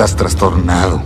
Estás trastornado.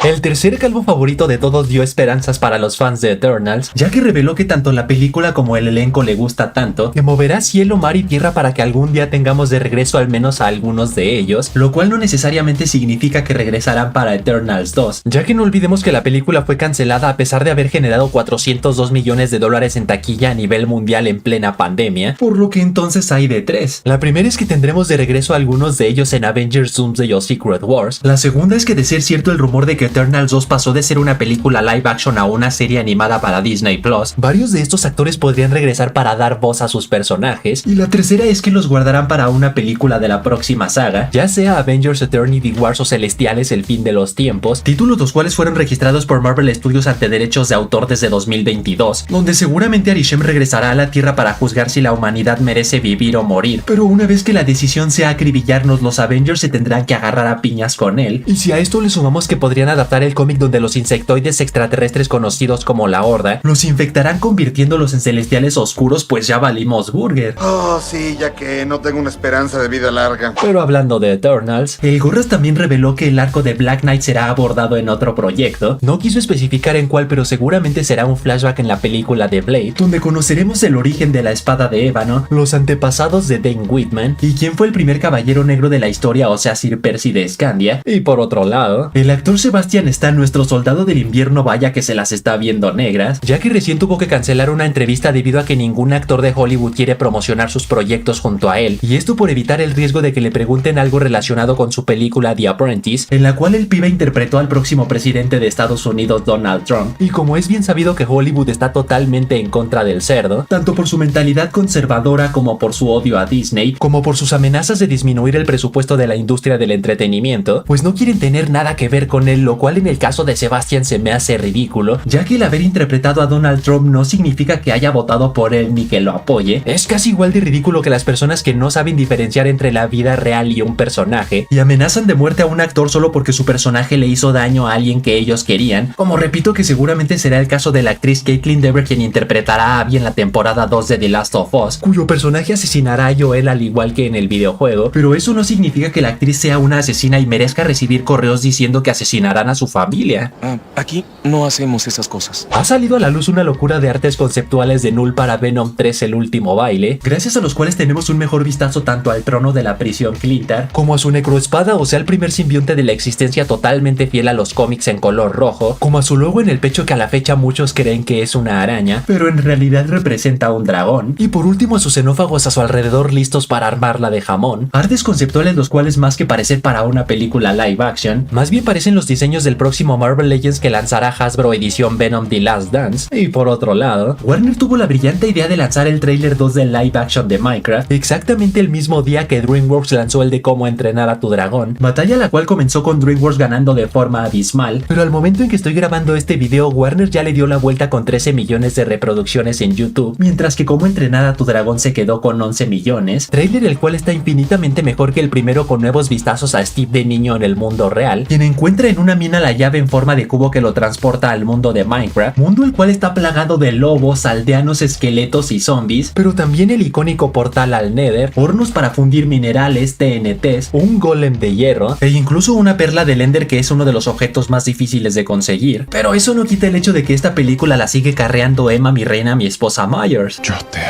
El tercer calvo favorito de todos dio esperanzas para los fans de Eternals, ya que reveló que tanto la película como el elenco le gusta tanto, que moverá cielo, mar y tierra para que algún día tengamos de regreso al menos a algunos de ellos, lo cual no necesariamente significa que regresarán para Eternals 2, ya que no olvidemos que la película fue cancelada a pesar de haber generado $402 millones en taquilla a nivel mundial en plena pandemia, por lo que entonces hay de tres. La primera es que tendremos de regreso a algunos de ellos en Avengers Doomsday o Secret Wars. La segunda es que, de ser cierto el rumor de que Eternals 2 pasó de ser una película live action a una serie animada para Disney Plus, varios de estos actores podrían regresar para dar voz a sus personajes. Y la tercera es que los guardarán para una película de la próxima saga, ya sea Avengers Eternity Wars o Celestiales El Fin de los Tiempos, títulos los cuales fueron registrados por Marvel Studios ante derechos de autor desde 2022, donde seguramente Arishem regresará a la Tierra para juzgar si la humanidad merece vivir o morir. Pero una vez que la decisión sea acribillarnos, los Avengers se tendrán que agarrar a piñas con él. Y si a esto le sumamos que podrían adaptar el cómic donde los insectoides extraterrestres conocidos como la Horda los infectarán convirtiéndolos en celestiales oscuros, pues ya valimos burger. Oh, sí, ya que no tengo una esperanza de vida larga. Pero hablando de Eternals, el Gorras también reveló que el arco de Black Knight será abordado en otro proyecto. No quiso especificar en cuál, pero seguramente será un flashback en la película de Blade, donde conoceremos el origen de la espada de ébano, los antepasados de Dane Whitman y quién fue el primer caballero negro de la historia, o sea, Sir Percy de Scandia. Y por otro lado, el actor Sebastian Stan, nuestro soldado del invierno, vaya que se las está viendo negras, ya que recién tuvo que cancelar una entrevista debido a que ningún actor de Hollywood quiere promocionar sus proyectos junto a él, y esto por evitar el riesgo de que le pregunten algo relacionado con su película The Apprentice, en la cual el pibe interpretó al próximo presidente de Estados Unidos, Donald Trump. Y como es bien sabido que Hollywood está totalmente en contra del cerdo, tanto por su mentalidad conservadora como por su odio a Disney, como por sus amenazas de disminuir el presupuesto de la industria del entretenimiento, pues no quieren tener nada que ver con él, lo cual en el caso de Sebastian se me hace ridículo, ya que el haber interpretado a Donald Trump no significa que haya votado por él ni que lo apoye. Es casi igual de ridículo que las personas que no saben diferenciar entre la vida real y un personaje, y amenazan de muerte a un actor solo porque su personaje le hizo daño a alguien que ellos querían, como repito que seguramente será el caso de la actriz Caitlin Dever, quien interpretará a Abby en la temporada 2 de The Last of Us, cuyo personaje asesinará a Joel al igual que en el videojuego, pero eso no significa que la actriz sea una asesina y merezca recibir correos diciendo que asesinarán a su familia. Aquí no hacemos esas cosas. Ha salido a la luz una locura de artes conceptuales de Null para Venom 3 El Último Baile, gracias a los cuales tenemos un mejor vistazo tanto al trono de la prisión Clintar, como a su necroespada, o sea el primer simbionte de la existencia totalmente fiel a los cómics en color rojo, como a su logo en el pecho que a la fecha muchos creen que es una araña, pero en realidad representa un dragón, y por último a sus xenófagos a su alrededor listos para armarla de jamón. Artes conceptuales los cuales, más que parecer para una película live action, más bien parecen los diseños del próximo Marvel Legends que lanzará Hasbro edición Venom The Last Dance. Y por otro lado, Warner tuvo la brillante idea de lanzar el trailer 2 del live action de Minecraft exactamente el mismo día que DreamWorks lanzó el de Cómo entrenar a tu dragón, batalla la cual comenzó con DreamWorks ganando de forma abismal, pero al momento en que estoy grabando este video, Warner ya le dio la vuelta con 13 millones de reproducciones en YouTube, mientras que Cómo entrenar a tu dragón se quedó con 11 millones, trailer el cual está infinitamente mejor que el primero, con nuevos vistazos a Steve de niño en el mundo real, quien encuentra en una mina la llave en forma de cubo que lo transporta al mundo de Minecraft, mundo el cual está plagado de lobos, aldeanos, esqueletos y zombies, pero también el icónico portal al Nether, hornos para fundir minerales, TNTs, un golem de hierro e incluso una perla del Ender, que es uno de los objetos más difíciles de conseguir. Pero eso no quita el hecho de que esta película la sigue carreando Emma, mi reina, mi esposa Myers. Yo te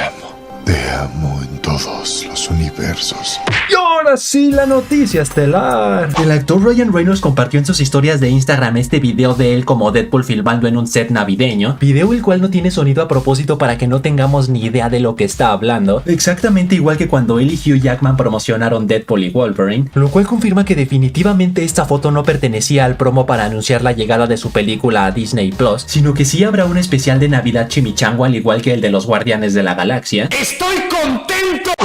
amo en todos los universos. Y ahora sí, la noticia estelar. El actor Ryan Reynolds compartió en sus historias de Instagram este video de él como Deadpool filmando en un set navideño, video el cual no tiene sonido a propósito para que no tengamos ni idea de lo que está hablando, exactamente igual que cuando él y Hugh Jackman promocionaron Deadpool y Wolverine, lo cual confirma que definitivamente esta foto no pertenecía al promo para anunciar la llegada de su película a Disney Plus, sino que sí habrá un especial de Navidad chimichango al igual que el de los Guardianes de la Galaxia. ¡Estoy contento!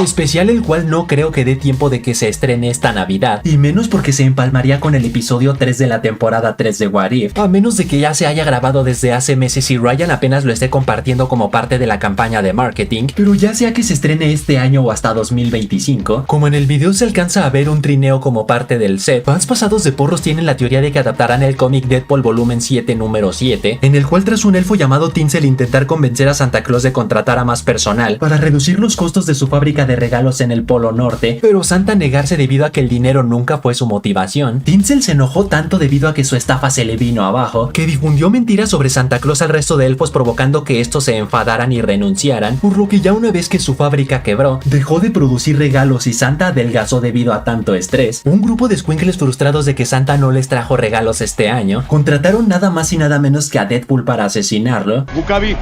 Especial el cual no creo que dé tiempo de que se estrene esta Navidad, y menos porque se empalmaría con el episodio 3 de la temporada 3 de What If, a menos de que ya se haya grabado desde hace meses y Ryan apenas lo esté compartiendo como parte de la campaña de marketing, pero ya sea que se estrene este año o hasta 2025, como en el video se alcanza a ver un trineo como parte del set, fans pasados de porros tienen la teoría de que adaptarán el cómic Deadpool volumen 7 número 7, en el cual tras un elfo llamado Tinsel intentar convencer a Santa Claus de contratar a más personal para reducir los costos de su fábrica de regalos en el Polo Norte, pero Santa negarse debido a que el dinero nunca fue su motivación, Tinsel se enojó tanto debido a que su estafa se le vino abajo, que difundió mentiras sobre Santa Claus al resto de elfos, provocando que estos se enfadaran y renunciaran, por lo que ya una vez que su fábrica quebró, dejó de producir regalos y Santa adelgazó debido a tanto estrés. Un grupo de squinkles frustrados de que Santa no les trajo regalos este año, contrataron nada más y nada menos que a Deadpool para asesinarlo. Bukavi,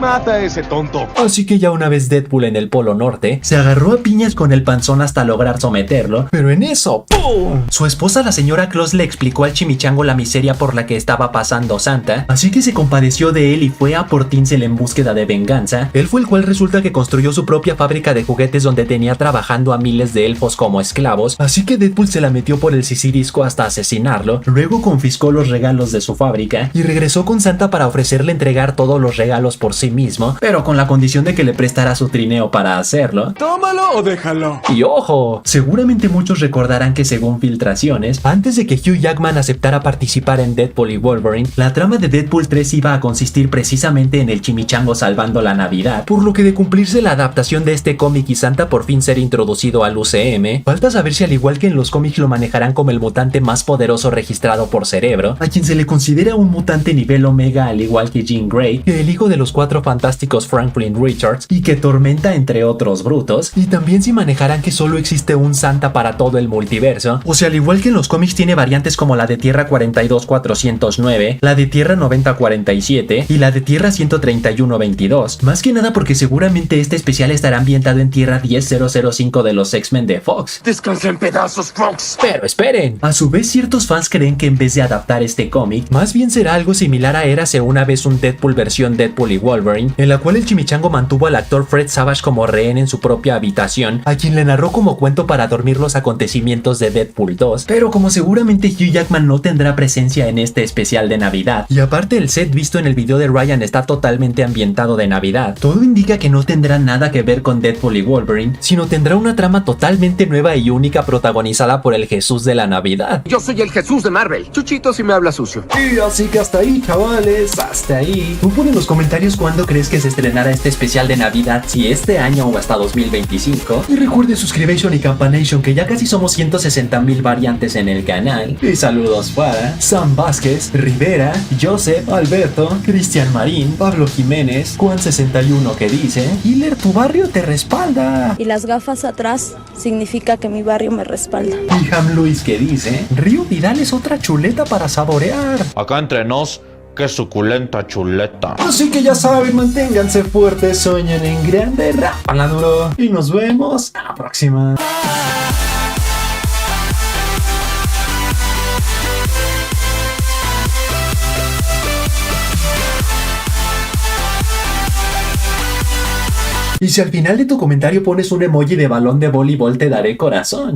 mata a ese tonto. Así que ya una vez Deadpool en el Polo Norte, se agarró a piñas con el panzón hasta lograr someterlo, pero en eso, ¡pum! Su esposa, la señora Claus, le explicó al chimichango la miseria por la que estaba pasando Santa, así que se compadeció de él y fue a por Tinsel en búsqueda de venganza. Él fue el cual resulta que construyó su propia fábrica de juguetes donde tenía trabajando a miles de elfos como esclavos, así que Deadpool se la metió por el sisirisco hasta asesinarlo, luego confiscó los regalos de su fábrica y regresó con Santa para ofrecerle entregar todos los regalos por sí mismo, pero con la condición de que le prestara su trineo para hacerlo. Tómalo o déjalo. Y ojo, seguramente muchos recordarán que según filtraciones, antes de que Hugh Jackman aceptara participar en Deadpool y Wolverine, la trama de Deadpool 3 iba a consistir precisamente en el chimichango salvando la Navidad, por lo que de cumplirse la adaptación de este cómic y Santa por fin ser introducido al UCM, falta saber si al igual que en los cómics lo manejarán como el mutante más poderoso registrado por Cerebro, a quien se le considera un mutante nivel Omega al igual que Jean Grey, que el hijo de los Cuatro Fantásticos Franklin Richards y que Tormenta entre otros brutos, y también si manejarán que solo existe un Santa para todo el multiverso, o sea, al igual que en los cómics tiene variantes como la de Tierra 42409, la de Tierra 9047 y la de Tierra 13122, más que nada porque seguramente este especial estará ambientado en Tierra 10005 de los X-Men de Fox. Descansa en pedazos, Trunks. Pero esperen, a su vez ciertos fans creen que en vez de adaptar este cómic, más bien será algo similar a Érase una vez un Deadpool versión Deadpool y Wolverine, en la cual el chimichango mantuvo al actor Fred Savage como rehén en su propia habitación, a quien le narró como cuento para dormir los acontecimientos de Deadpool 2, pero como seguramente Hugh Jackman no tendrá presencia en este especial de Navidad, y aparte el set visto en el video de Ryan está totalmente ambientado de Navidad, todo indica que no tendrá nada que ver con Deadpool y Wolverine, sino tendrá una trama totalmente nueva y única protagonizada por el Jesús de la Navidad. Yo soy el Jesús de Marvel. Chuchito si me habla sucio. Y así que hasta ahí, chavales, hasta ahí. Tú pon en los comentarios cuándo crees que se estrenará este especial de Navidad, si este año o hasta 2025. Y recuerde suscribirse y campanation, que ya casi somos 160,000 variantes en el canal. Y saludos para Sam Vázquez, Rivera, Joseph, Alberto, Cristian Marín, Pablo Jiménez, Juan61 que dice: Hiller, tu barrio te respalda. Y las gafas atrás significa que mi barrio me respalda. Y Ham Luis que dice: Río Vidal es otra chuleta para saborear. Acá entre nos, qué suculenta chuleta. Así que ya saben, manténganse fuertes, sueñen en grande, rápala duro. Y nos vemos a la próxima. Y si al final de tu comentario pones un emoji de balón de voleibol, te daré corazón.